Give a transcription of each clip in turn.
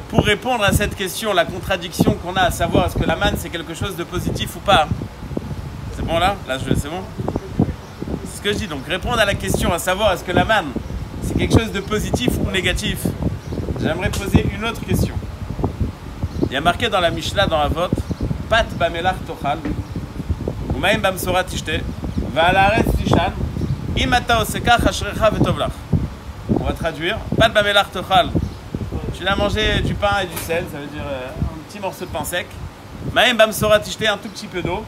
pour répondre à cette question, la contradiction qu'on a à savoir est-ce que la manne c'est quelque chose de positif ou pas. C'est bon là? C'est bon? C'est ce que je dis. Donc répondre à la question à savoir est-ce que la manne c'est quelque chose de positif ou négatif. J'aimerais poser une autre question. Il y a marqué dans la Mishnah, dans Avot, Pat bamelach tochal, u'maim bamsora tishte, va'al haaretz tishan, im ata osekach ashrecha vetovlach. On va traduire. Pat bamelach tochal. Tu l'as mangé du pain et du sel, ça veut dire un petit morceau de pain sec. Maim bamsora tishte, un tout petit peu d'eau.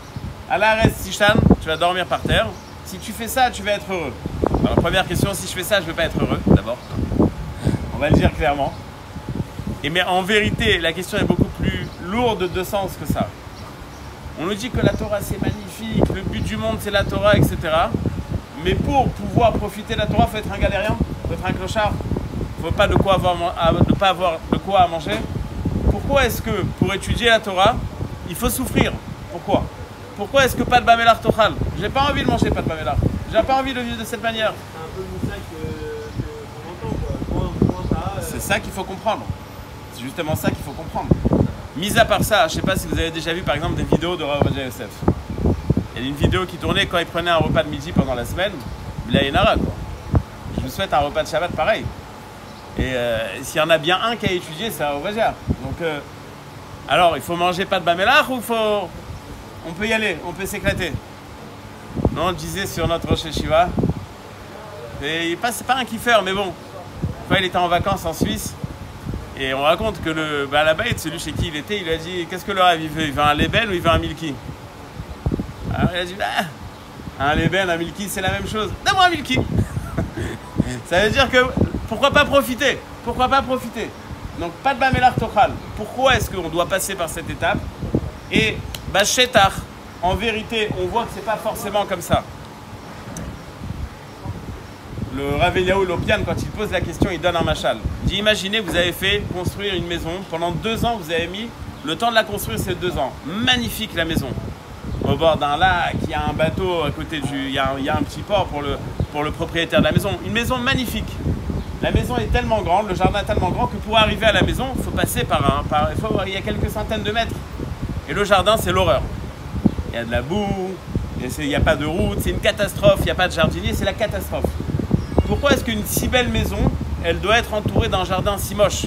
Al haaretz tishan, tu vas dormir par terre. Si tu fais ça, tu vas être heureux. Alors première question, si je fais ça, je ne vais pas être heureux, d'abord. On va le dire clairement. Mais en vérité, la question est beaucoup plus lourde de sens que ça. On nous dit que la Torah c'est magnifique, le but du monde c'est la Torah, etc. Mais pour pouvoir profiter de la Torah, il faut être un galérien, il faut être un clochard, il ne faut pas ne pas avoir de quoi à manger. Pourquoi est-ce que pour étudier la Torah, il faut souffrir? Pourquoi? Pourquoi est-ce que pas de bamelach tochal? J'ai pas envie de manger pas de bamelach. J'ai pas envie de vivre de cette manière. C'est un peu le message qu'on entend, quoi. C'est ça qu'il faut comprendre. C'est justement ça qu'il faut comprendre. Mis à part ça, je ne sais pas si vous avez déjà vu par exemple des vidéos de Rav Ovadia Yosef. Il y a une vidéo qui tournait quand il prenait un repas de midi pendant la semaine. Blaïnara, quoi. Je vous souhaite un repas de Shabbat pareil. Et s'il y en a bien un qui a étudié, c'est Rav Ovadia. Donc, alors, il faut manger pas de bamelach ou on peut y aller, on peut s'éclater. Non, on disait sur notre Rosh Yeshiva. Et c'est pas un kiffeur, mais bon. Quand il était en vacances en Suisse, et on raconte que là-bas, celui chez qui il était, il a dit qu'est-ce que le Rav il veut? Il veut un Leben ou il veut un Milky? Alors il a dit un Leben, un Milky, c'est la même chose. Donne-moi un Milky. Ça veut dire que pourquoi pas profiter? Pourquoi pas profiter? Donc pas de bamelach tochal. Pourquoi est-ce qu'on doit passer par cette étape? Et Shetar, en vérité, on voit que c'est pas forcément comme ça. Le Rav Eliyahu Lopian, quand il pose la question, il donne un machal. Il dit imaginez, vous avez fait construire une maison. Pendant 2 ans, vous avez mis le temps de la construire, c'est 2 ans. Magnifique la maison. Au bord d'un lac, il y a un bateau à côté il y a un petit port pour le propriétaire de la maison. Une maison magnifique. La maison est tellement grande, le jardin est tellement grand que pour arriver à la maison, il faut passer il y a quelques centaines de mètres. Et le jardin, c'est l'horreur. Il y a de la boue, il n'y a pas de route, c'est une catastrophe, il n'y a pas de jardinier, c'est la catastrophe. Pourquoi est-ce qu'une si belle maison, elle doit être entourée d'un jardin si moche?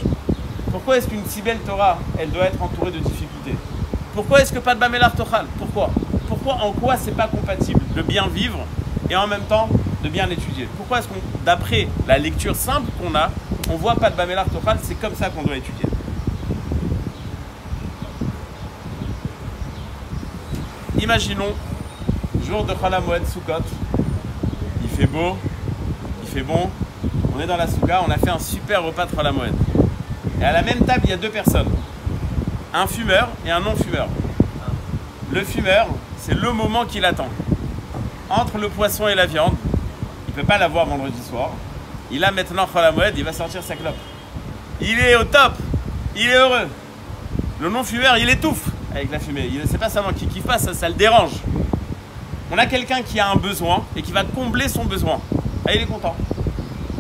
Pourquoi est-ce qu'une si belle Torah, elle doit être entourée de difficultés? Pourquoi est-ce que pas de bamelach tochal? Pourquoi? En quoi c'est pas compatible de bien vivre et en même temps de bien étudier? Pourquoi est-ce d'après la lecture simple qu'on a, on voit pas de bamelach tochal? C'est comme ça qu'on doit étudier. Imaginons, jour de Chol HaMoed Sukkot, il fait beau, il fait bon, on est dans la souka, on a fait un super repas de Chol HaMoed. Et à la même table, il y a 2 personnes, un fumeur et un non-fumeur. Le fumeur, c'est le moment qu'il attend. Entre le poisson et la viande, il ne peut pas l'avoir vendredi soir. Il a maintenant Chol HaMoed, il va sortir sa clope. Il est au top, il est heureux. Le non-fumeur, il étouffe avec la fumée. C'est pas seulement qu'il kiffe pas, ça le dérange. On a quelqu'un qui a un besoin et qui va combler son besoin. Ah, il est content.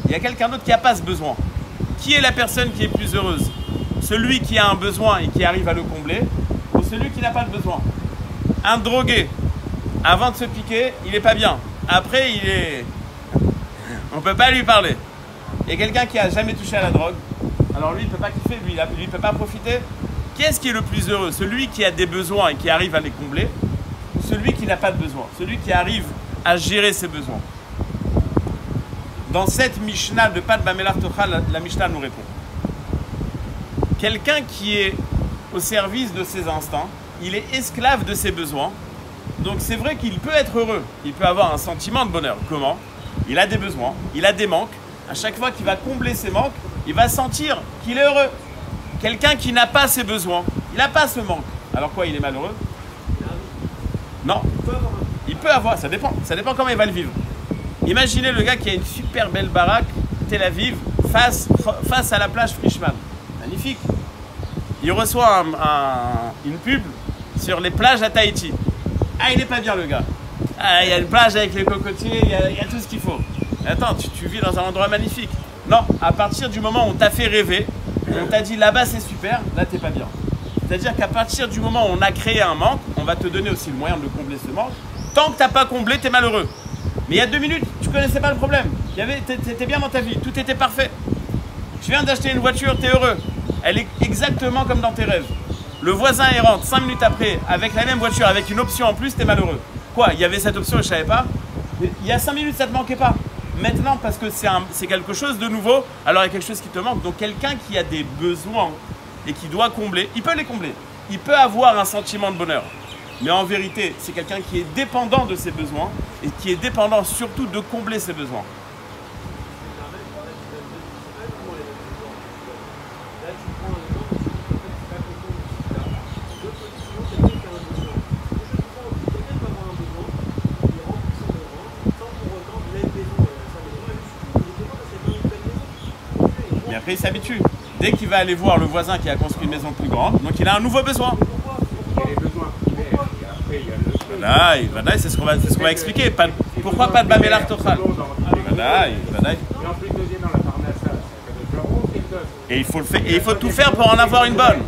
Il y a quelqu'un d'autre qui n'a pas ce besoin. Qui est la personne qui est plus heureuse? Celui qui a un besoin et qui arrive à le combler, ou celui qui n'a pas de besoin? Un drogué, avant de se piquer, il n'est pas bien. Après, on ne peut pas lui parler. Et quelqu'un qui n'a jamais touché à la drogue, alors lui, il ne peut pas kiffer, lui, il ne peut pas profiter. Qu'est-ce qui est le plus heureux? Celui qui a des besoins et qui arrive à les combler, ou celui qui n'a pas de besoin? Celui qui arrive à gérer ses besoins. Dans cette Mishnah de Pat bamelach tochal, la Mishnah nous répond. Quelqu'un qui est au service de ses instincts, il est esclave de ses besoins. Donc c'est vrai qu'il peut être heureux, il peut avoir un sentiment de bonheur. Comment? Il a des besoins, il a des manques. À chaque fois qu'il va combler ses manques, il va sentir qu'il est heureux. Quelqu'un qui n'a pas ses besoins, il n'a pas ce manque. Alors quoi, il est malheureux? Non. Il peut avoir, ça dépend comment il va le vivre. Imaginez le gars qui a une super belle baraque, Tel Aviv, face à la plage Frischmann. Magnifique. Il reçoit une pub sur les plages à Tahiti. Ah, il n'est pas bien le gars. Ah, il y a une plage avec les cocotiers, il y a tout ce qu'il faut. Attends, tu vis dans un endroit magnifique. Non, à partir du moment où on t'a fait rêver, On t'a dit là-bas c'est super, là t'es pas bien. C'est-à-dire qu'à partir du moment où on a créé un manque, on va te donner aussi le moyen de combler ce manque. Tant que t'as pas comblé, t'es malheureux. Mais il y a 2 minutes, tu connaissais pas le problème. T'étais bien dans ta vie, tout était parfait. Tu viens d'acheter une voiture, t'es heureux. Elle est exactement comme dans tes rêves. Le voisin il rentre 5 minutes après avec la même voiture, avec une option en plus, t'es malheureux. Quoi, il y avait cette option et je savais pas. Il y a 5 minutes, ça te manquait pas. Maintenant, parce que c'est quelque chose de nouveau, alors il y a quelque chose qui te manque. Donc quelqu'un qui a des besoins et qui doit combler, il peut les combler. Il peut avoir un sentiment de bonheur. Mais en vérité, c'est quelqu'un qui est dépendant de ses besoins et qui est dépendant surtout de combler ses besoins. Mais après, il s'habitue. Dès qu'il va aller voir le voisin qui a construit une maison plus grande, donc il a un nouveau besoin. Il y a les besoins primaires et après il y a le... Voilà, c'est ce qu'on va expliquer. Pourquoi pas de Bamelar Tochal? Voilà. Et en plus deuxième dans la parnassa, c'est un cadeau de l'euro, et il faut le faire, et il faut tout faire pour en avoir une bonne.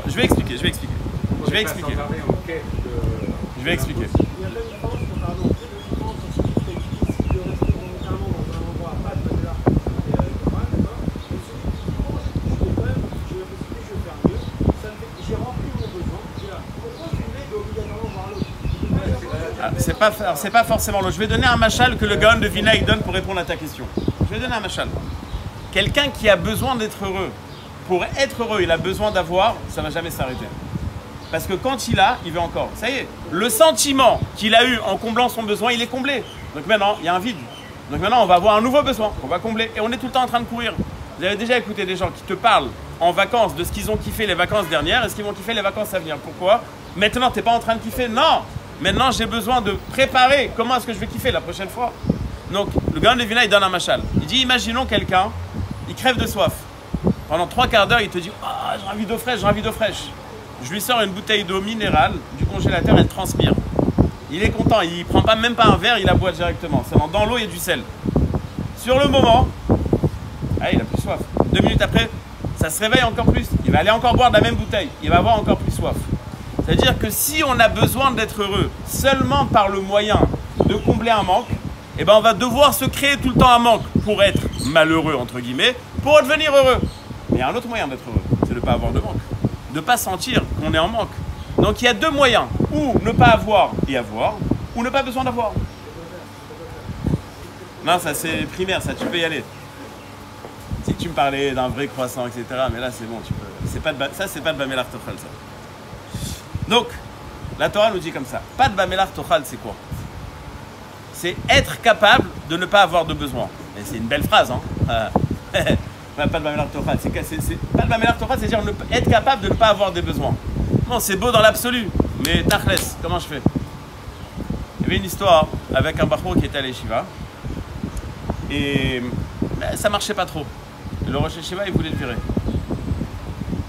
Je vais expliquer. Je vais expliquer. C'est pas forcément l'autre. Je vais donner un machal que le Gaon de Vina il donne pour répondre à ta question. Je vais donner un machal. Quelqu'un qui a besoin d'être heureux, pour être heureux, il a besoin d'avoir, ça ne va jamais s'arrêter. Parce que quand il a, il veut encore. Ça y est, le sentiment qu'il a eu en comblant son besoin, il est comblé. Donc maintenant, il y a un vide. Donc maintenant, on va avoir un nouveau besoin qu'on va combler. Et on est tout le temps en train de courir. Vous avez déjà écouté des gens qui te parlent en vacances de ce qu'ils ont kiffé les vacances dernières et ce qu'ils vont kiffer les vacances à venir. Pourquoi? Maintenant, tu n'es pas en train de kiffer? Non! Maintenant, j'ai besoin de préparer comment est-ce que je vais kiffer la prochaine fois. Donc, le Gaon de Vina, il donne un machal. Il dit, imaginons quelqu'un, il crève de soif. Pendant 3 quarts d'heure, il te dit, ah, j'ai envie d'eau fraîche. Je lui sors une bouteille d'eau minérale du congélateur, elle transpire. Il est content, il prend même pas un verre, il la boit directement. Seulement, dans l'eau, il y a du sel. Sur le moment, il a plus soif. 2 minutes après, ça se réveille encore plus. Il va aller encore boire de la même bouteille. Il va avoir encore plus soif. C'est-à-dire que si on a besoin d'être heureux seulement par le moyen de combler un manque, eh ben on va devoir se créer tout le temps un manque pour être malheureux, entre guillemets, pour devenir heureux. Mais il y a un autre moyen d'être heureux, c'est de ne pas avoir de manque. De ne pas sentir qu'on est en manque. Donc il y a 2 moyens, ou ne pas avoir et avoir, ou ne pas besoin d'avoir. Non, ça c'est primaire, ça tu peux y aller. Si tu me parlais d'un vrai croissant, etc., mais là c'est bon, tu peux. Ça c'est pas de Bamelar Tochal, ça. Donc, la Torah nous dit comme ça. Pas de Bamelar Tochal, c'est quoi? C'est être capable de ne pas avoir de besoin. Et c'est une belle phrase, hein. Pas de Bamelar Tochal. Pas de Bamelar Tochal, c'est-à-dire être capable de ne pas avoir des besoins. Bon, c'est beau dans l'absolu, mais tachles, comment je fais? Il y avait une histoire avec un bachor qui était à l'Yeshiva. Et ça marchait pas trop. Le Rosh Yeshiva, il voulait le virer.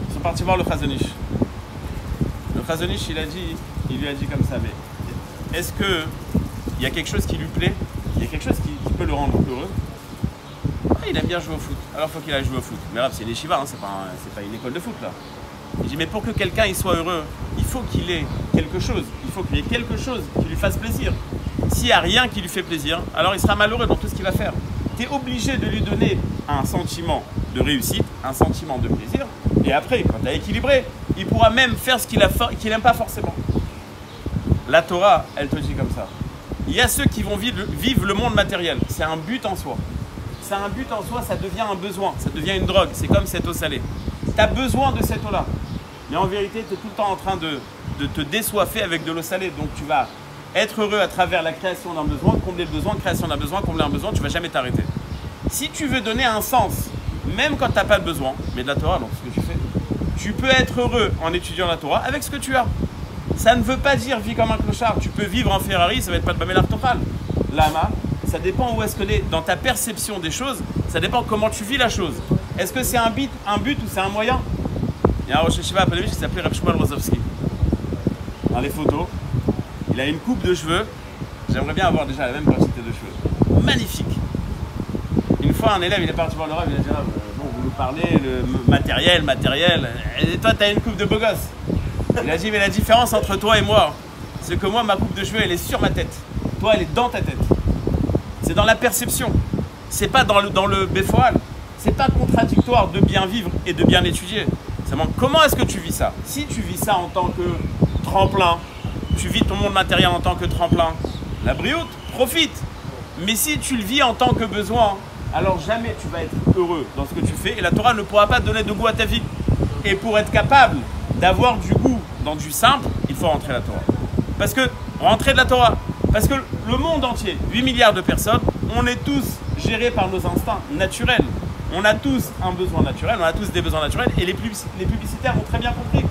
Ils sont partis voir le Chazon Ish. Le Chazon Ish, il lui a dit comme ça, mais est-ce qu'il y a quelque chose qui lui plaît? Il y a quelque chose qui peut le rendre heureux? Il aime bien jouer au foot, alors il faut qu'il aille jouer au foot. Mais là, c'est les Shiva, hein, c'est pas une école de foot là. Il dit, mais pour que quelqu'un il soit heureux, il faut qu'il ait quelque chose. Il faut qu'il y ait quelque chose qui lui fasse plaisir. S'il n'y a rien qui lui fait plaisir, alors il sera malheureux dans tout ce qu'il va faire. Tu es obligé de lui donner un sentiment de réussite, un sentiment de plaisir. Et après, quand tu as équilibré, il pourra même faire ce qu'il n'aime pas forcément. La Torah, elle te dit comme ça. Il y a ceux qui vont vivre le monde matériel. C'est un but en soi. C'est un but en soi, ça devient un besoin. Ça devient une drogue. C'est comme cette eau salée. Tu as besoin de cette eau-là. Mais en vérité, tu es tout le temps en train de te désoiffer avec de l'eau salée. Donc tu vas être heureux à travers la création d'un besoin, combler le besoin, création d'un besoin, combler un besoin, tu ne vas jamais t'arrêter. Si tu veux donner un sens, même quand tu n'as pas de besoin, mais de la Torah, donc ce que tu fais, tu peux être heureux en étudiant la Torah avec ce que tu as. Ça ne veut pas dire vis comme un clochard. Tu peux vivre en Ferrari, ça va être pas de Bamelar Tochal. Lama, ça dépend où est-ce que dans ta perception des choses, ça dépend comment tu vis la chose. Est-ce que c'est un but ou c'est un moyen? Il y a un Rosh Yeshiva à Tel Aviv qui s'appelait Reb Shmuel Rozovski. Dans les photos, il a une coupe de cheveux. J'aimerais bien avoir déjà la même quantité de cheveux. Magnifique. Une fois, un élève, il est parti voir le Rav, il a dit, bon, vous nous parlait le matériel. Et toi, tu as une coupe de beau gosse. Il a dit, mais la différence entre toi et moi, c'est que moi, ma coupe de cheveux, elle est sur ma tête. Toi, elle est dans ta tête. C'est dans la perception. C'est pas dans le béfoal. C'est pas contradictoire de bien vivre et de bien étudier. Seulement, comment est-ce que tu vis ça? Si tu vis ça en tant que tremplin, tu vis ton monde matériel en tant que tremplin, la brioute, profite. Mais si tu le vis en tant que besoin, alors jamais tu vas être heureux dans ce que tu fais et la Torah ne pourra pas donner de goût à ta vie. Et pour être capable d'avoir du goût dans du simple, il faut rentrer la Torah. Parce que, rentrer de la Torah, parce que le monde entier, 8 milliards de personnes, on est tous gérés par nos instincts naturels. On a tous un besoin naturel, on a tous des besoins naturels et les publicitaires ont très bien compris.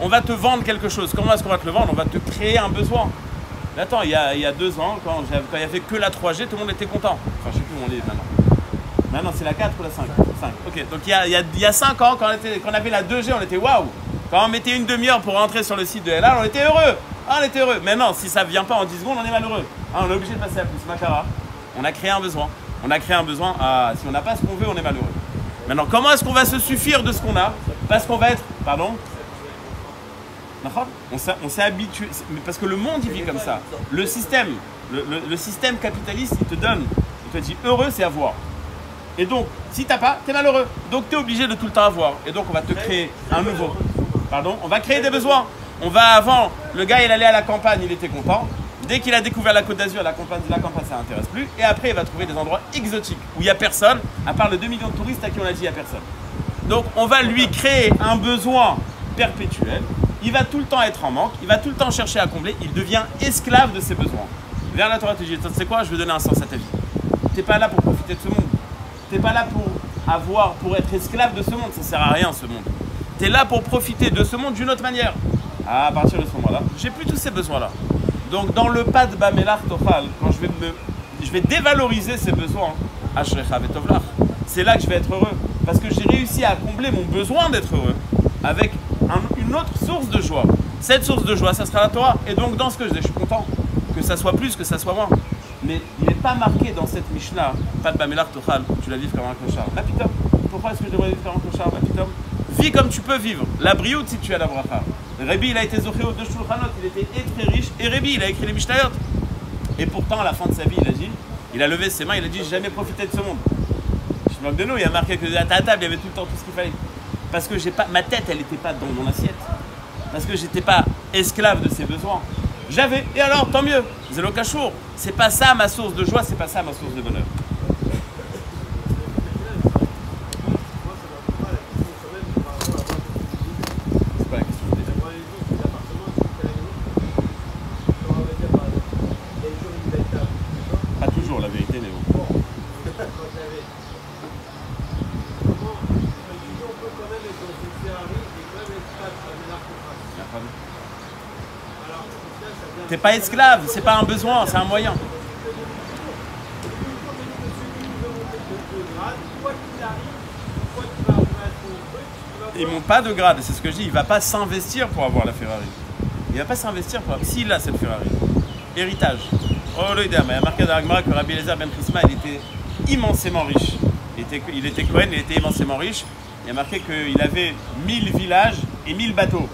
On va te vendre quelque chose. Comment est-ce qu'on va te le vendre? On va te créer un besoin. Mais attends, il y a 2 ans, quand il n'y avait que la 3G, tout le monde était content. Enfin, je ne sais plus où on est maintenant. Maintenant, c'est la 4 ou la 5? 5. Ok, donc il y a 5 ans, quand on avait la 2G, on était waouh. Quand on mettait une demi-heure pour rentrer sur le site de LA, on était heureux. Ah, on était heureux. Maintenant, si ça ne vient pas en 10 secondes, on est malheureux. Ah, on est obligé de passer à plus. Makara. On a créé un besoin. On a créé un besoin. Ah, si on n'a pas ce qu'on veut, on est malheureux. Maintenant, comment est-ce qu'on va se suffire de ce qu'on a? Parce qu'on va être... Pardon? On s'est habitué, parce que le monde il vit comme ça. Le système capitaliste il te donne, il te dit heureux c'est avoir. Et donc si t'as pas, t'es malheureux. Donc t'es obligé de tout le temps avoir. Et donc on va te créer un nouveau. Pardon, on va créer des besoins. On va avant, le gars il allait à la campagne, il était content. Dès qu'il a découvert la Côte d'Azur, la campagne ça l'intéresse plus. Et après il va trouver des endroits exotiques où il n'y a personne, à part les 2 millions de touristes à qui on a dit il n'y a personne. Donc on va lui créer un besoin perpétuel. Il va tout le temps être en manque, il va tout le temps chercher à combler, il devient esclave de ses besoins. Vers la Torah te dit, tu sais quoi, je veux donner un sens à ta vie. Tu n'es pas là pour profiter de ce monde. Tu n'es pas là pour être esclave de ce monde, ça ne sert à rien ce monde. Tu es là pour profiter de ce monde d'une autre manière. À partir de ce moment-là, j'ai plus tous ces besoins-là. Donc dans le pas de Bamelach Tochal, quand je vais dévaloriser ces besoins, Ashrecha Vetovlach, c'est là que je vais être heureux. Parce que j'ai réussi à combler mon besoin d'être heureux avec une autre source de joie. Cette source de joie, ça sera la Torah. Et donc, dans ce que je dis, je suis content que ça soit plus, que ça soit moins. Mais il n'est pas marqué dans cette Mishnah, pas de Bamelach Tochal, tu la vives comme un clochard. Ma pitom, pourquoi est-ce que je devrais vivre comme un clochard? Ma pitom, vis comme tu peux vivre. La brioute si tu as la bracha. Rabbi, il a été zochéo de Shulchanot, il était très riche. Et Rabbi, il a écrit les Mishnayot. Et pourtant, à la fin de sa vie, il a levé ses mains, il a dit, j'ai jamais profité de ce monde. Je manque de nous, il a marqué que à ta table, il y avait tout le temps tout ce qu'il fallait. Parce que ma tête, elle n'était pas dans mon assiette. Parce que j'étais pas esclave de ses besoins. J'avais, et alors, tant mieux. Zélo Kachour. C'est pas ça ma source de joie, c'est pas ça ma source de bonheur. C'est pas la question de déjà. Pas toujours, la vérité, Néo. T'es pas esclave, c'est pas un besoin, c'est un moyen. Il monte pas de grade, c'est ce que je dis, il va pas s'investir pour avoir la Ferrari. Il va pas s'investir pour avoir... S'il a cette Ferrari. Héritage. Oh le idéal, il y a marqué dans l'Agmara que Rabbi Eliezer ben Prisma, il était immensément riche. Il était Cohen, il était immensément riche. Il y a marqué qu'il avait 1000 villages et 1000 bateaux.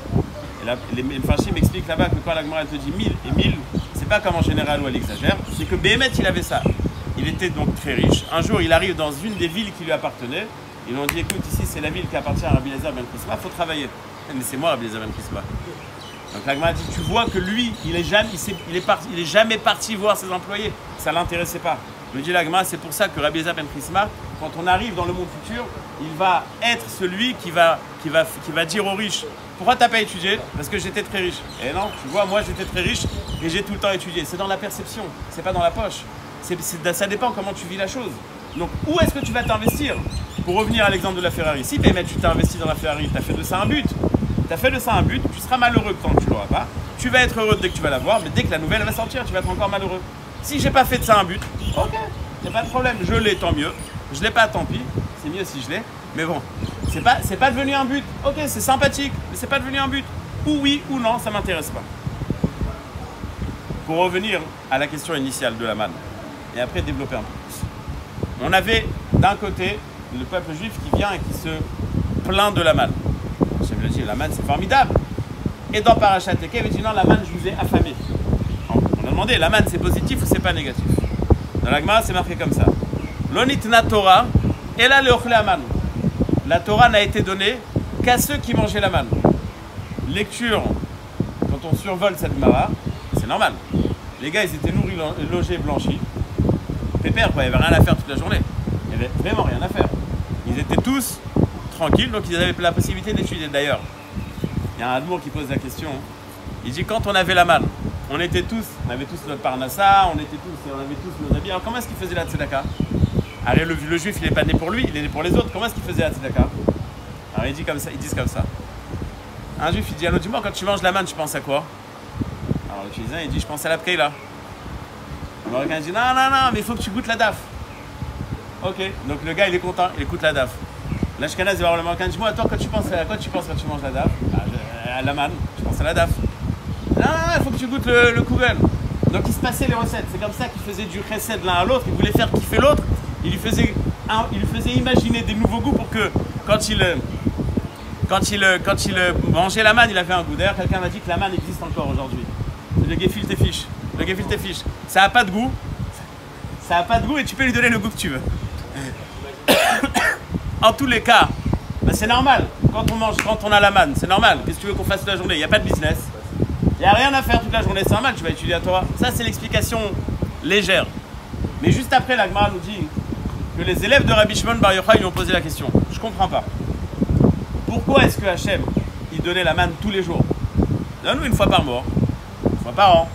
Les Mfarshim m'expliquent là-bas que quand l'Agmara te dit 1000 et 1000, c'est pas comme en général où elle exagère, c'est que Béhémet il avait ça. Il était donc très riche. Un jour il arrive dans une des villes qui lui appartenaient. Ils lui ont dit écoute, ici c'est la ville qui appartient à Rabbi Eliezer ben Prisma, il faut travailler. Mais c'est moi Rabbi Eliezer ben Prisma. Donc l'Agmara dit tu vois que lui, il est jamais parti voir ses employés. Ça ne l'intéressait pas. Me dit l'Agmara, c'est pour ça que Rabbi Eliezer ben Prisma, quand on arrive dans le monde futur, il va être celui qui va dire aux riches pourquoi t'as pas étudié? Parce que j'étais très riche. Et non, tu vois, moi j'étais très riche et j'ai tout le temps étudié. C'est dans la perception, c'est pas dans la poche. Ça dépend comment tu vis la chose. Donc où est-ce que tu vas t'investir? Pour revenir à l'exemple de la Ferrari, si tu t'es investi dans la Ferrari, tu as fait de ça un but. Tu as fait de ça un but, tu seras malheureux quand tu l'auras pas. Tu vas être heureux dès que tu vas l'avoir, mais dès que la nouvelle va sortir, tu vas être encore malheureux. Si j'ai pas fait de ça un but, ok, y a pas de problème, je l'ai, tant mieux. Je l'ai pas, tant pis, c'est mieux si je l'ai. Mais bon, c'est pas devenu un but. Ok, c'est sympathique, mais c'est pas devenu un but. Ou oui ou non, ça m'intéresse pas. Pour revenir à la question initiale de la manne, et après développer un peu plus. On avait d'un côté le peuple juif qui vient et qui se plaint de la manne. Hachem lui dit, la manne c'est formidable. Et dans Parashat Ekev, il dit non, la manne je vous ai affamé. On a demandé, la manne c'est positif ou c'est pas négatif? Dans la Gemara c'est marqué comme ça. L'onitna Torah, et là le ochle aman. La Torah n'a été donnée qu'à ceux qui mangeaient la manne. Lecture, quand on survole cette Gemara, c'est normal. Les gars ils étaient nourris, logés, blanchis. Pépère quoi, il n'y avait rien à faire toute la journée. Il n'y avait vraiment rien à faire. Ils étaient tous tranquilles, donc ils avaient la possibilité d'étudier. D'ailleurs, il y a un Admour qui pose la question. Il dit quand on avait la manne, on avait tous notre parnassa, on avait tous nos habits. Alors comment est-ce qu'il faisait la tzedaka? Alors le juif il n'est pas né pour lui, il est né pour les autres. Comment est-ce qu'il faisait la tzedaka? Alors ils disent comme ça. Un juif il dit alors dis-moi quand tu manges la manne tu penses à quoi? Alors le paysan il dit je pense à la pkeila. Le Marocain dit non mais il faut que tu goûtes la daf. Ok, donc le gars il est content, il écoute la daf. L'Ashkenaz va voir le Marocain, dis-moi toi quand tu penses à quoi tu penses quand tu manges la daf? À la manne, tu penses à la daf. Non, il faut que tu goûtes le kugel. Donc il se passait les recettes, c'est comme ça qu'il faisait du chesed l'un à l'autre, il voulait faire kiffer l'autre, il lui faisait imaginer des nouveaux goûts pour que quand il mangeait la manne, il avait un goût. D'ailleurs, quelqu'un m'a dit que la manne existe encore aujourd'hui. C'est le gefilte fish. Le gefilte fish. Ça n'a pas de goût. Ça n'a pas de goût et tu peux lui donner le goût que tu veux. En tous les cas, ben c'est normal. Quand on a la manne, c'est normal. Qu'est-ce que tu veux qu'on fasse toute la journée? Il n'y a pas de business. Il n'y a rien à faire toute la journée. C'est normal, tu vas étudier à Torah. Ça, c'est l'explication légère. Mais juste après, la Gemara nous dit que les élèves de Rabbi Shimon Bar Yochai lui ont posé la question. Je ne comprends pas. Pourquoi est-ce que Hachem, il donnait la manne tous les jours? Donne-nous une fois par mois, une fois par an.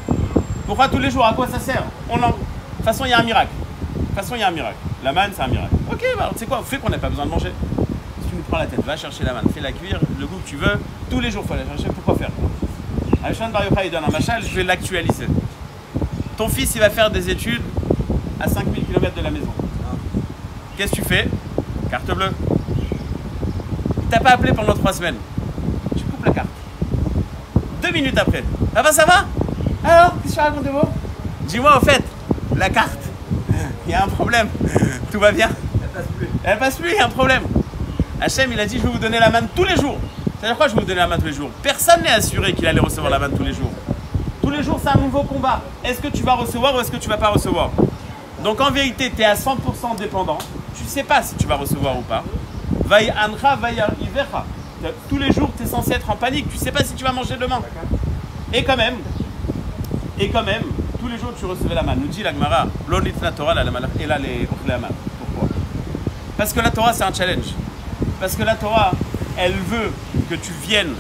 Pourquoi tous les jours? À quoi ça sert? De toute façon, il y a un miracle. La manne, c'est un miracle. Ok, bah, tu sais quoi? Fais qu'on n'a pas besoin de manger. Si tu nous prends la tête, va chercher la manne, fais-la cuire, le goût que tu veux. Tous les jours, il faut la chercher. Pourquoi faire? Rabbi Shimon Bar Yochai, il donne un machal, je vais l'actualiser. Ton fils, il va faire des études à 5000 km de la maison. Qu'est-ce que tu fais? Carte bleue. Il t'a pas appelé pendant 3 semaines. Tu coupes la carte. 2 minutes après. Ah bah ça va? Alors, qu'est-ce que tu racontes de beau? Dis-moi au fait, la carte, il y a un problème. Tout va bien? Elle passe plus, il y a un problème. Hachem, il a dit, je vais vous donner la manne tous les jours. C'est-à-dire quoi, je vais vous donner la manne tous les jours? Personne n'est assuré qu'il allait recevoir la manne tous les jours. Tous les jours, c'est un nouveau combat. Est-ce que tu vas recevoir ou est-ce que tu ne vas pas recevoir? Donc en vérité, tu es à 100% dépendant. Tu ne sais pas si tu vas recevoir ou pas. Vaï ancha, vaï ivecha. Tous les jours, tu es censé être en panique. Tu ne sais pas si tu vas manger demain. Et quand même, tous les jours, tu recevais la manne. Nous dit la Gemara, l'onitna Torah, et là, les manne. Pourquoi? Parce que la Torah, c'est un challenge. Parce que la Torah, elle veut que tu viennes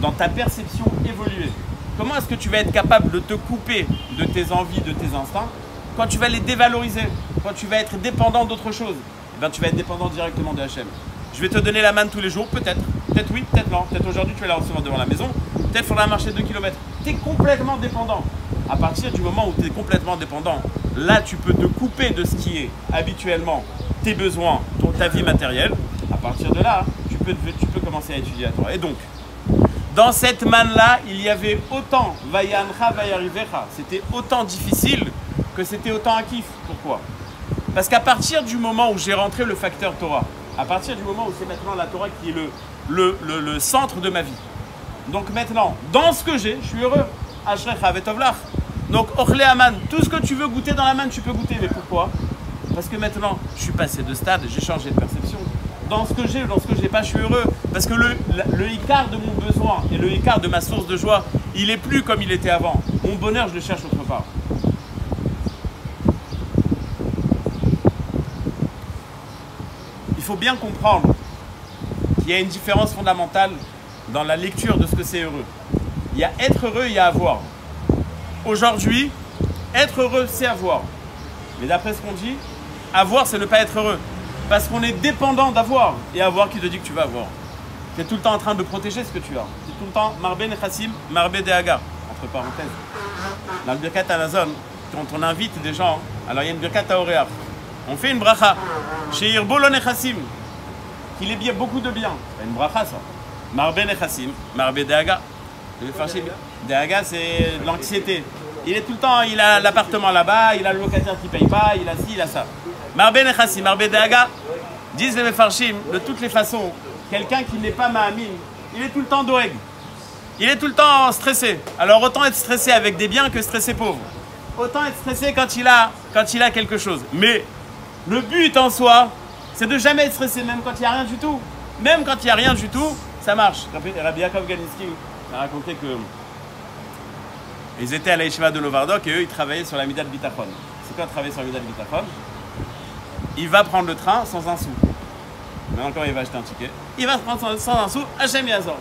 dans ta perception évoluer. Comment est-ce que tu vas être capable de te couper de tes envies, de tes instincts, quand tu vas les dévaloriser, quand tu vas être dépendant d'autre chose? Eh bien, tu vas être dépendant directement de Hachem. Je vais te donner la manne tous les jours, peut-être oui, peut-être non. Peut-être aujourd'hui tu vas la recevoir devant la maison, peut-être il faudra marcher 2 km. Tu es complètement dépendant. À partir du moment où tu es complètement dépendant, là tu peux te couper de ce qui est habituellement tes besoins, ta vie matérielle. À partir de là, tu peux commencer à étudier à toi. Et donc, dans cette manne-là, il y avait autant vayancha vayarivecha. C'était autant difficile que c'était autant un kiff. Pourquoi? Parce qu'à partir du moment où j'ai rentré le facteur Torah, à partir du moment où c'est maintenant la Torah qui est le centre de ma vie. Donc maintenant, dans ce que j'ai, je suis heureux. Ashrecha vetovlach. Donc, ochle aman, tout ce que tu veux goûter dans la manne, tu peux goûter. Mais pourquoi? Parce que maintenant, je suis passé de stade, j'ai changé de perception. Dans ce que j'ai, dans ce que j'ai pas, je suis heureux. Parce que le écart de mon besoin et le écart de ma source de joie, il est plus comme il était avant. Mon bonheur, je le cherche autre part. Il faut bien comprendre qu'il y a une différence fondamentale dans la lecture de ce que c'est heureux. Il y a être heureux, il y a avoir. Aujourd'hui, être heureux, c'est avoir. Mais d'après ce qu'on dit, avoir, c'est ne pas être heureux. Parce qu'on est dépendant d'avoir. Et avoir qui te dit que tu vas avoir. Tu es tout le temps en train de protéger ce que tu as. Tu es tout le temps marbe nechassim, marbe dehaga. Entre parenthèses. Dans le birkat Amazon, quand on invite des gens, alors il y a une birkat Aoreach. On fait une bracha. Chez Irbolo nechassim. Qu'il ait bien beaucoup de bien. C'est une bracha ça. Marbe nechassim, marbe dehaga. Dehaga, c'est de l'anxiété. Il est tout le temps, il a l'appartement là-bas, il a le locataire qui ne paye pas, il a ci, il a ça. Marbe nechassim, marbe dehaga. Disent les Mefarshim, de toutes les façons, quelqu'un qui n'est pas Ma'amin, il est tout le temps doeg. Il est tout le temps stressé. Alors autant être stressé avec des biens que stressé pauvre. Autant être stressé quand il a quelque chose. Mais le but en soi, c'est de jamais être stressé, même quand il n'y a rien du tout. Même quand il n'y a rien du tout, ça marche. Rabbi Yaakov Ganiski a raconté que ils étaient à la Yeshiva de Novardok et eux, ils travaillaient sur la Midat Bitachon. C'est quoi travailler sur la Midat Bitachon? Il va prendre le train sans un sou. Maintenant, quand il va acheter un ticket, il va se prendre sans un sou, Hachem Yazor.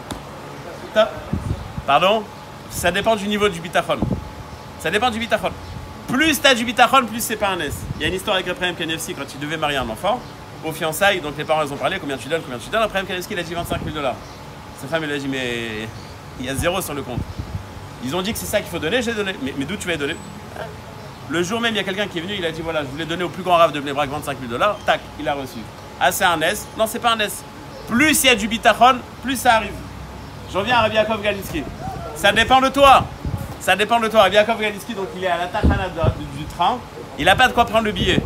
Pardon? Ça dépend du niveau du bitachon. Ça dépend du bitachon. Plus tu as du bitachon, plus c'est pas un S. Il y a une histoire avec Raphaël Kanevski quand il devait marier un enfant. Aux fiançailles, donc les parents ils ont parlé, combien tu donnes. Raphaël Kanevski il a dit 25 000 $. Sa femme elle lui a dit mais il y a 0 sur le compte. Ils ont dit que c'est ça qu'il faut donner, j'ai donné. Mais d'où tu vas donner? Le jour même, il y a quelqu'un qui est venu, il a dit voilà, je voulais donner au plus grand rave de Bnei Brak 25 000 $. Tac, il a reçu. Ah, c'est un S? Non, c'est pas un S. Plus il y a du bitachon, plus ça arrive. Je reviens à Rabbi Yaakov Ganiski. Ça dépend de toi. Ça dépend de toi. Rabbi Yaakov Ganiski, donc il est à la tachana du train. Il n'a pas de quoi prendre le billet.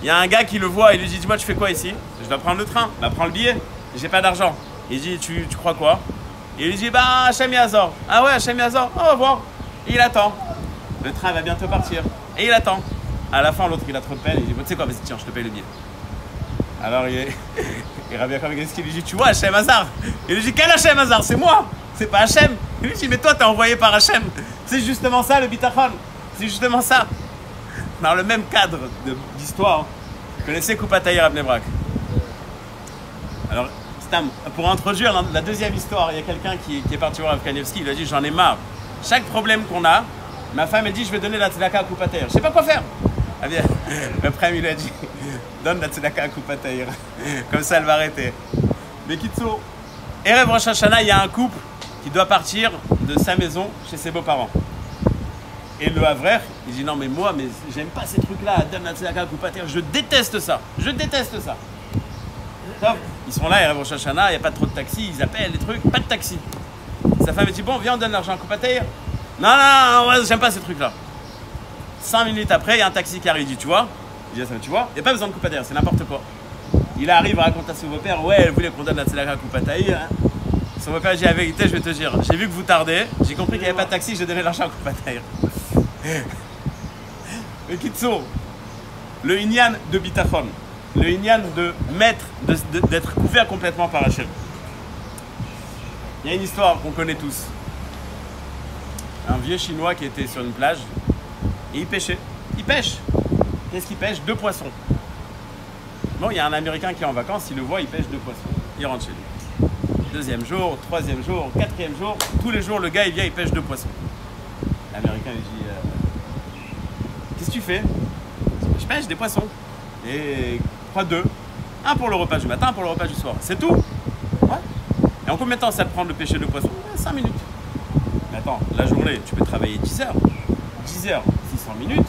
Il y a un gars qui le voit et lui dit dis-moi, tu fais quoi ici? Je dois prendre le train. Bah, prends le billet. J'ai pas d'argent. Il dit tu crois quoi? Et il lui dit bah, Hachem Yazor. Ah ouais, Hachem Yazor. On va voir. Et il attend. Le train va bientôt partir. Et il attend. À la fin, l'autre il a trop de peine. Il dit tu sais quoi, vas-y, tiens, je te paye le billet. Alors il est. Et Rabbi Yaakov Ganiski lui dit tu vois Hachem Hazar? Il lui dit quel Hachem Hazar? C'est moi, c'est pas Hachem. Il lui dit mais toi t'es envoyé par Hachem. C'est justement ça le bitachon. C'est justement ça. Dans le même cadre d'histoire, vous connaissez Koupataïr à Bnei Brak. Alors Stam, pour introduire la deuxième histoire, il y a quelqu'un qui est parti voir Rav Kanevski, il a dit j'en ai marre. Chaque problème qu'on a, ma femme elle dit je vais donner la tzedaka à Koupataïr. Je sais pas quoi faire. Ah bien, le prêtre il a dit donne la tzedaka à Koupataïr. Comme ça elle va arrêter. Mais Kitso, Erev Rosh Hashanah, il y a un couple qui doit partir de sa maison chez ses beaux-parents. Et le Havrer, il dit non mais moi mais j'aime pas ces trucs-là, donne la tzedaka à Koupataïr. Je déteste ça. Je déteste ça. Top. Ils sont là, Erev Rosh Hashanah, il n'y a pas trop de taxi, ils appellent des trucs, pas de taxi. Sa femme dit bon viens on donne l'argent à Koupataïr. Non, j'aime pas ces trucs-là. 5 minutes après, il y a un taxi qui arrive, il dit tu vois? Il dit tu vois? Il n'y a pas besoin de Koupataïr, c'est n'importe quoi. Il arrive à raconter à son beau-père, ouais, elle voulait qu'on donne la tzedaka à Koupataïr. Hein. Son beau-père dit la vérité, je vais te dire, j'ai vu que vous tardez, j'ai compris qu'il n'y avait pas de taxi, j'ai donné l'argent à Koupataïr. Le Kitso, le Inyan de bitachon, le Inyan de mettre, d'être couvert complètement par Hachem. Il y a une histoire qu'on connaît tous. Un vieux chinois qui était sur une plage et il pêchait. Il pêche. Qu'est-ce qu'il pêche? 2 poissons. Bon, il y a un Américain qui est en vacances, il le voit, il pêche 2 poissons. Il rentre chez lui. 2e jour, 3e jour, 4e jour, tous les jours, le gars, il vient, il pêche 2 poissons. L'Américain, il dit qu'est-ce que tu fais? Je pêche des poissons. Et quoi 2? Un pour le repas du matin, un pour le repas du soir. C'est tout? Ouais. Et en combien de temps ça te prend de pêcher 2 poissons? 5 minutes. Mais attends, la journée, tu peux travailler 10 heures. 10 heures, 600 minutes.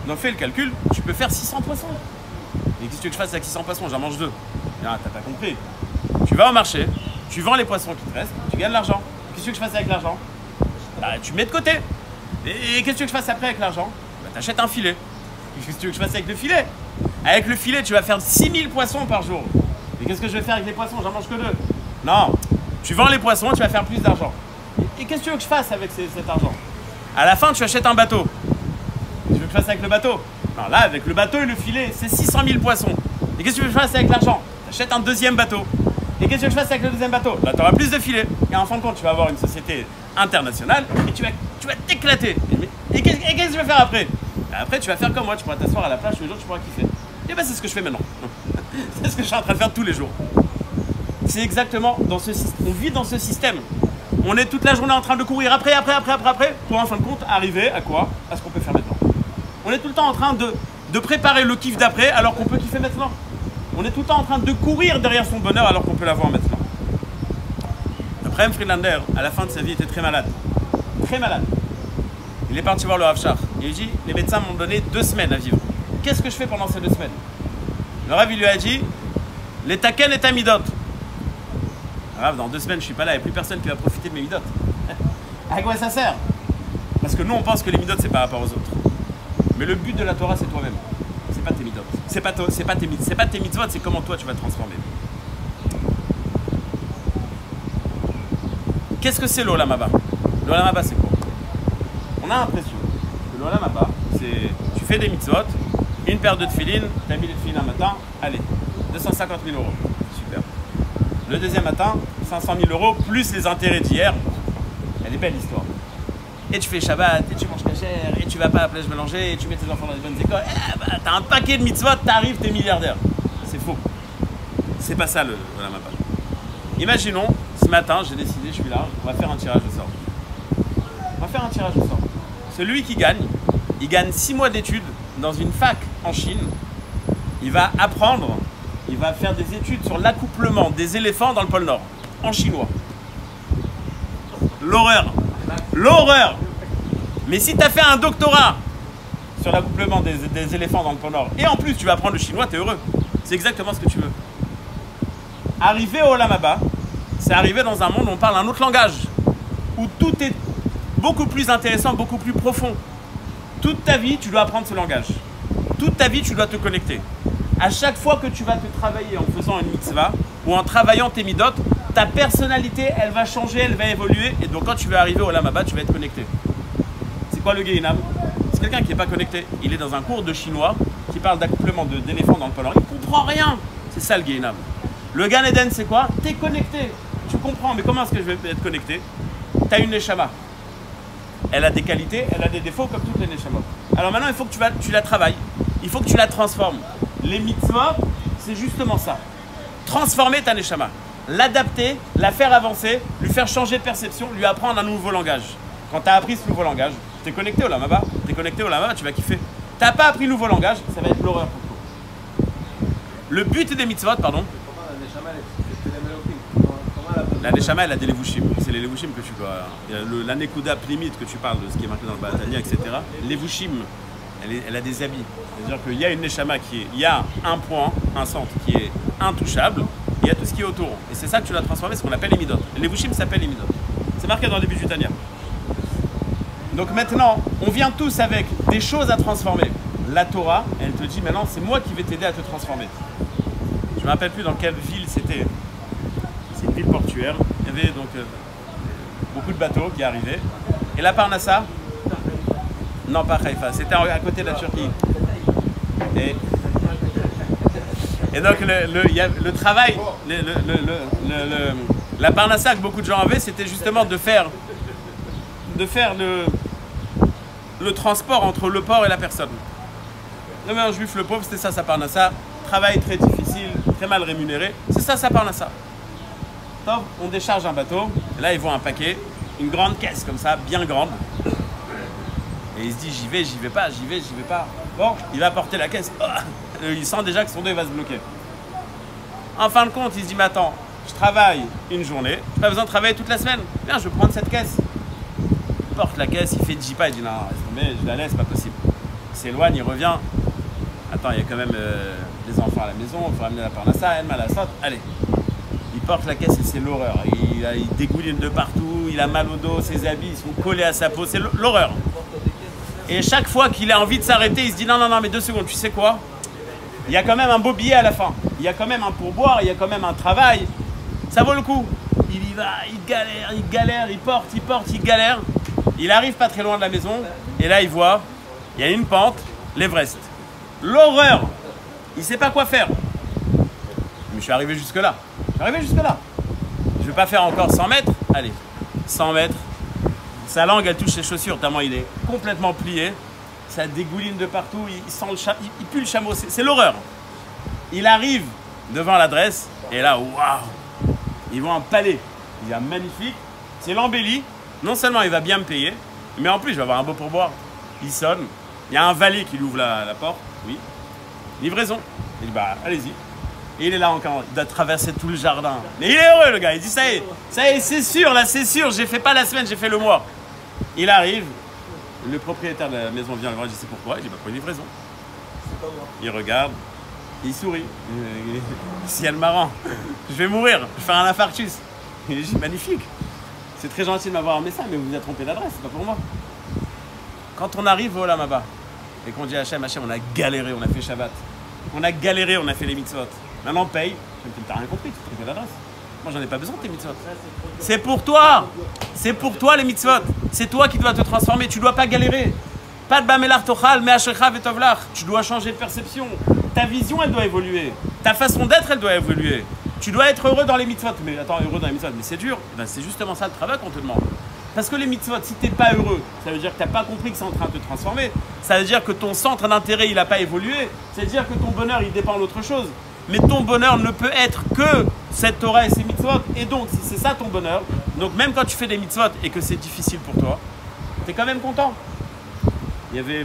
Donc fais le calcul, tu peux faire 600 poissons. Et qu'est-ce que tu veux que je fasse avec 600 poissons? J'en mange 2. Ah, t'as pas compris. Tu vas au marché, tu vends les poissons qui te restent, tu gagnes l'argent. Qu'est-ce que tu veux que je fasse avec l'argent? Bah, tu mets de côté. Et qu'est-ce que tu veux que je fasse après avec l'argent? Bah, t'achètes un filet. Qu'est-ce que tu veux que je fasse avec le filet? Avec le filet, tu vas faire 6000 poissons par jour. Et qu'est-ce que je vais faire avec les poissons? J'en mange que 2. Non, tu vends les poissons, tu vas faire plus d'argent. Et qu'est-ce que tu veux que je fasse avec cet argent? À la fin, tu achètes un bateau. Qu'est-ce que tu veux que je fasse avec le bateau? Non, là, avec le bateau et le filet, c'est 600 000 poissons. Et qu'est-ce que tu veux que je fasse avec l'argent? Tu achètes un 2e bateau. Et qu'est-ce que tu veux que je fasse avec le 2e bateau? Là, tu auras plus de filets. Et en fin de compte, tu vas avoir une société internationale et tu vas t'éclater. Et qu'est-ce que tu vas faire après? Après, tu vas faire comme moi, tu pourras t'asseoir à la plage tous les jours, tu pourras kiffer. Et ben, c'est ce que je fais maintenant. C'est ce que je suis en train de faire tous les jours. C'est exactement dans ce système. On vit dans ce système. On est toute la journée en train de courir après, pour en fin de compte arriver à quoi? À ce qu'on peut faire maintenant. On est tout le temps en train de préparer le kiff d'après alors qu'on peut kiffer maintenant. On est tout le temps en train de courir derrière son bonheur alors qu'on peut l'avoir maintenant. Abraham Friedlander, à la fin de sa vie, était très malade. Très malade. Il est parti voir le Rav Shach. Il dit, les médecins m'ont donné 2 semaines à vivre. Qu'est-ce que je fais pendant ces 2 semaines? Le Rav, il lui a dit, les taken et ta midot. Rav, dans 2 semaines, je suis pas là, il n'y a plus personne qui va profiter de mes midot. À quoi ça sert? Parce que nous, on pense que les midot, c'est par rapport aux autres. Mais le but de la Torah, c'est toi-même. C'est pas tes midot. C'est pas tes mitzvot, c'est comment toi tu vas te transformer. Qu'est-ce que c'est l'Olam Haba? L'Olam Haba, c'est quoi? On a l'impression que l'Olam Haba, c'est tu fais des mitzvot, une paire de tefilines, tu as mis les tefilines un matin, allez, 250 000 €. Super. Le deuxième matin, 500 000 € plus les intérêts d'hier. Elle est belle l'histoire. Et tu fais Shabbat, et tu manges kasher, et tu vas pas à la plage mélanger, et tu mets tes enfants dans les bonnes écoles. Eh bah, t'as un paquet de mitzvot, t'arrives, t'es milliardaire. C'est faux. C'est pas ça l'Olam Haba. Imaginons, ce matin, j'ai décidé, je suis là, on va faire un tirage au sort. On va faire un tirage au sort. Celui qui gagne, il gagne 6 mois d'études dans une fac en Chine. Il va apprendre, il va faire des études sur l'accouplement des éléphants dans le pôle Nord, en chinois. L'horreur. L'horreur. Mais si tu as fait un doctorat sur l'accouplement des éléphants dans le pôle Nord, et en plus tu vas apprendre le chinois, tu es heureux. C'est exactement ce que tu veux. Arriver au Olam Haba, c'est arriver dans un monde où on parle un autre langage, où tout est beaucoup plus intéressant, beaucoup plus profond. Toute ta vie, tu dois apprendre ce langage. Toute ta vie, tu dois te connecter. À chaque fois que tu vas te travailler en faisant une mitzvah ou en travaillant tes midot, ta personnalité, elle va changer, elle va évoluer. Et donc, quand tu vas arriver au Olam Haba, tu vas être connecté. C'est quoi le Gehinam? C'est quelqu'un qui n'est pas connecté. Il est dans un cours de chinois qui parle d'accouplement d'éléphants dans le pôle Nord. Il ne comprend rien. C'est ça le Gehinam. Le Gan Eden, c'est quoi? Tu es connecté. Tu comprends, mais comment est-ce que je vais être connecté? Tu as une neshama. Elle a des qualités, elle a des défauts comme toutes les neshamot. Alors maintenant, il faut que tu la travailles. Il faut que tu la transformes. Les mitzvot, c'est justement ça. Transformer ta neshama. L'adapter, la faire avancer, lui faire changer de perception, lui apprendre un nouveau langage. Quand tu as appris ce nouveau langage, tu es connecté au Olam Haba. Tu es connecté au Olam Haba, tu vas kiffer. Tu n'as pas appris le nouveau langage, ça va être l'horreur pour toi. Le but des mitzvot, pardon. La neshama, elle a des levushim. C'est les levushim que tu dois. Il y a la nekuda plimite que tu parles de ce qui est marqué dans le Balatania, etc. Levushim, elle a des habits. C'est-à-dire qu'il y a une neshama il y a un point, un centre qui est intouchable, et il y a tout ce qui est autour. Et c'est ça que tu dois transformer, ce qu'on appelle les midot. Les levushim s'appellent les midot. C'est marqué dans le début du Tania. Donc maintenant, on vient tous avec des choses à transformer. La Torah, elle te dit maintenant, c'est moi qui vais t'aider à te transformer. Je ne me rappelle plus dans quelle ville c'était. C'est une ville portuaire. Il y avait donc beaucoup de bateaux qui arrivaient. Et la Parnassa, non pas Haïfa, c'était à côté de la Turquie. Et donc le travail, la Parnassa que beaucoup de gens avaient, c'était justement de faire le transport entre le port et la personne. Il y avait un juif, le pauvre, c'était ça sa Parnassa. Travail très difficile, très mal rémunéré. C'est ça sa Parnassa. On décharge un bateau, et là ils voient un paquet, une grande caisse comme ça, bien grande. Et il se dit j'y vais pas. Bon, il va porter la caisse. Oh, il sent déjà que son dos va se bloquer. En fin de compte, il se dit mais attends, je travaille une journée, j'ai pas besoin de travailler toute la semaine. Viens, je vais prendre cette caisse. Il porte la caisse, il fait jipa, il dit non, laisse tomber, je la laisse, pas possible. Il s'éloigne, il revient. Attends, il y a quand même les enfants à la maison, il faut ramener la Parnassa, elle m'a la sorte, allez. Il porte la caisse et c'est l'horreur. Il dégouline de partout, il a mal au dos, ses habits ils sont collés à sa peau, c'est l'horreur. Et chaque fois qu'il a envie de s'arrêter, il se dit non, mais 2 secondes, tu sais quoi? Il y a quand même un beau billet à la fin. Il y a quand même un pourboire, il y a quand même un travail. Ça vaut le coup. Il y va, il galère, il porte, il galère. Il arrive pas très loin de la maison et là il voit, il y a une pente, l'Everest. L'horreur. Il sait pas quoi faire. Mais je suis arrivé jusque là. Je vais pas faire encore 100 mètres. Allez, 100 mètres. Sa langue, elle touche ses chaussures, tellement il est complètement plié. Ça dégouline de partout, il sent il pue le chameau. C'est l'horreur. Il arrive devant l'adresse et là, waouh, ils vont un palais. Il est magnifique. C'est l'embelli. Non seulement il va bien me payer, mais en plus je vais avoir un beau pourboire. Il sonne. Il y a un valet qui lui ouvre la porte. Oui. Livraison. Il dit bah allez-y. Et il est là encore, il doit traverser tout le jardin. Mais il est heureux le gars, il dit ça y est, c'est sûr, là c'est sûr, j'ai fait pas la semaine, j'ai fait le mois. Il arrive, le propriétaire de la maison vient le voir, je dis c'est pourquoi? Il dit bah pour une livraison. Il regarde, il sourit. Ciel marrant, je vais mourir, je vais faire un infarctus. Il dit magnifique, c'est très gentil de m'avoir amené ça, mais vous vous êtes trompé d'adresse, c'est pas pour moi. Quand on arrive au Olam Haba et qu'on dit Hachem, on a galéré, on a fait Shabbat. On a galéré, on a fait les mitzvot. Maintenant, on paye. T'as rien compris, tu te trompes d'adresse. Moi, j'en ai pas besoin de tes mitzvot. C'est pour toi. C'est pour toi les mitzvot. C'est toi qui dois te transformer. Tu dois pas galérer. Pas de bamelar tochal, mais ashecha vetovlach. Tu dois changer de perception. Ta vision, elle doit évoluer. Ta façon d'être, elle doit évoluer. Tu dois être heureux dans les mitzvot. Mais attends, heureux dans les mitzvot, mais c'est dur. Ben, c'est justement ça le travail qu'on te demande. Parce que les mitzvot, si t'es pas heureux, ça veut dire que t'as pas compris que c'est en train de te transformer. Ça veut dire que ton centre d'intérêt, il n'a pas évolué. Ça veut dire que ton bonheur, il dépend d'autre chose. Mais ton bonheur ne peut être que cette Torah et ces mitzvot. Et donc, si c'est ça ton bonheur, donc même quand tu fais des mitzvot et que c'est difficile pour toi, t'es quand même content. Il y avait...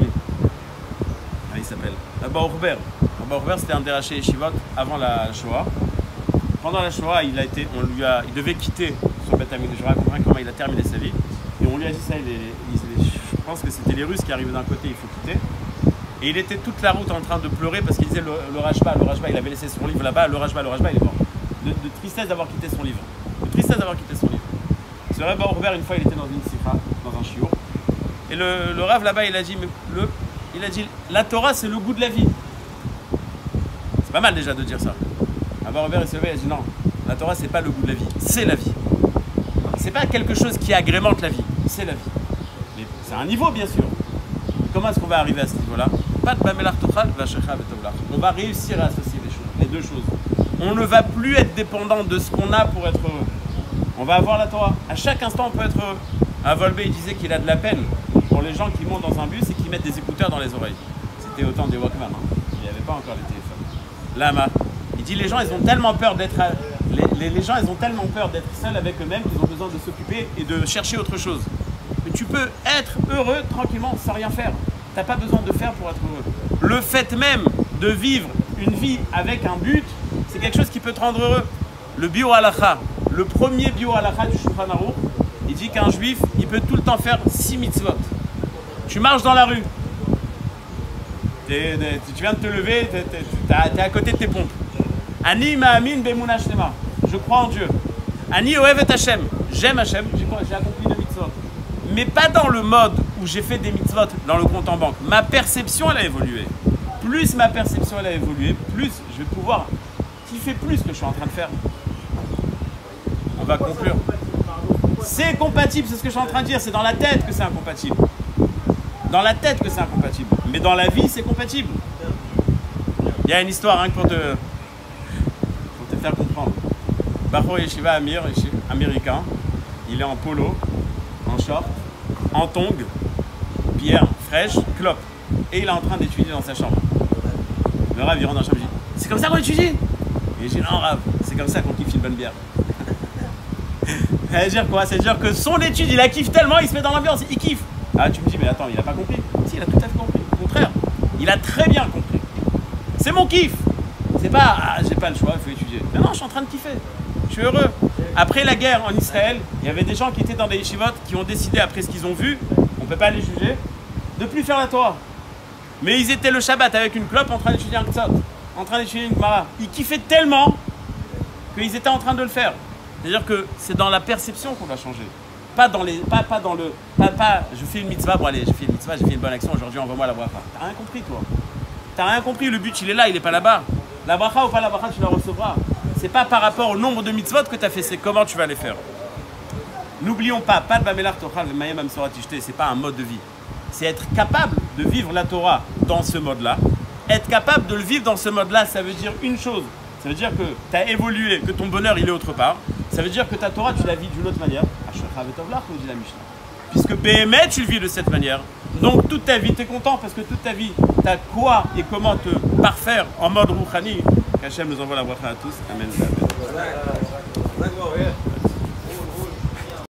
Ah, il s'appelle Abba Orber. Abba Orber, c'était un des rachés Yeshivot avant la Shoah. Pendant la Shoah, il devait quitter son Beth Amikdash. Je raconterai comment il a terminé sa vie. Et on lui a dit ça, je pense que c'était les Russes qui arrivaient d'un côté, il faut quitter. Et il était toute la route en train de pleurer parce qu'il disait le Rashba, il avait laissé son livre là-bas, le Rashba, il est mort. De tristesse d'avoir quitté son livre. De tristesse d'avoir quitté son livre. Ce Rav Orber, une fois, il était dans une sikha, dans un shiur. Et le Rav là-bas, il a dit, la Torah, c'est le goût de la vie. C'est pas mal déjà de dire ça. Rav Orber, il s'est levé, il a dit non, la Torah, c'est pas le goût de la vie, c'est la vie. C'est pas quelque chose qui agrémente la vie, c'est la vie. Mais c'est un niveau, bien sûr. Comment est-ce qu'on va arriver à ce niveau-là? Pas de bamelar tochal, v'ashecha vetovlach. On va réussir à associer les deux choses. On ne va plus être dépendant de ce qu'on a pour être heureux. On va avoir la Torah. À chaque instant, on peut être heureux. Un Volbé, il disait qu'il a de la peine pour les gens qui montent dans un bus et qui mettent des écouteurs dans les oreilles. C'était au temps des Walkman. Il n'y avait pas encore les téléphones. Lama. Il dit les gens, ils ont tellement peur d'être les gens, ils ont tellement peur d'être seuls avec eux-mêmes qu'ils ont besoin de s'occuper et de chercher autre chose. Mais tu peux être heureux tranquillement sans rien faire. Tu n'as pas besoin de faire pour être heureux. Le fait même de vivre une vie avec un but, c'est quelque chose qui peut te rendre heureux. Le bio halacha, le premier bio halacha du Shulchan Aruch, il dit qu'un juif, il peut tout le temps faire 6 mitzvot. Tu marches dans la rue, tu viens de te lever, tu es à côté de tes pompes. Ani ma'amin be'emunah shlema. Je crois en Dieu. Ani ohev et Hashem. J'aime Hashem, j'ai accompli 2 mitzvot. Mais pas dans le mode où j'ai fait des mitzvot dans le compte en banque. Ma perception, elle a évolué. Plus ma perception, elle a évolué, plus je vais pouvoir kiffer plus ce que je suis en train de faire. On va conclure. C'est compatible, c'est ce que je suis en train de dire. C'est dans la tête que c'est incompatible. Dans la tête que c'est incompatible. Mais dans la vie, c'est compatible. Il y a une histoire hein, pour te faire comprendre. Bachor Yeshiva américain, il est en polo, en short, en tongs, bière fraîche, clope. Et il est en train d'étudier dans sa chambre. Le Rav, il rentre dans la chambre et dit « C'est comme ça qu'on étudie ?» Et je dis « Non, Rav, c'est comme ça qu'on kiffe une bonne bière. » Ça veut dire quoi? Ça veut dire que son étude, il la kiffe tellement, il se met dans l'ambiance, il kiffe. Ah, tu me dis « Mais attends, il a pas compris. » Si, il a tout à fait compris. Au contraire, il a très bien compris. C'est mon kiff. C'est pas « Ah, j'ai pas le choix, il faut étudier. » Non, non, je suis en train de kiffer. Je suis heureux. Après la guerre en Israël, il y avait des gens qui étaient dans des yeshivot qui ont décidé, après ce qu'ils ont vu, on ne peut pas les juger, de plus faire la Torah. Mais ils étaient le Shabbat avec une clope en train d'étudier un Ktsot, en train d'étudier une Gemara. Ils kiffaient tellement qu'ils étaient en train de le faire. C'est-à-dire que c'est dans la perception qu'on va changer. Pas dans les. Pas dans le. Pas je fais une mitzvah, bon allez, j'ai fait une mitzvah, j'ai fait une bonne action, aujourd'hui envoie-moi la bracha. T'as rien compris toi. T'as rien compris, le but il est là, il est pas là-bas. La bracha ou pas la bracha, tu la recevras. C'est pas par rapport au nombre de mitzvot que tu as fait, c'est comment tu vas les faire. N'oublions pas de bamelar tochal ve'mayem amsorat tishte, c'est pas un mode de vie. C'est être capable de vivre la Torah dans ce mode-là. Être capable de le vivre dans ce mode-là, ça veut dire une chose. Ça veut dire que tu as évolué, que ton bonheur il est autre part. Ça veut dire que ta Torah tu la vis d'une autre manière. Ashecha vetovlach, nous dit la Mishnah. Puisque Béhémet tu le vis de cette manière. Donc toute ta vie, tu es content parce que toute ta vie, tu as quoi et comment te parfaire en mode rouhani. Qu'Hachem nous envoie la bracha à tous. Amen.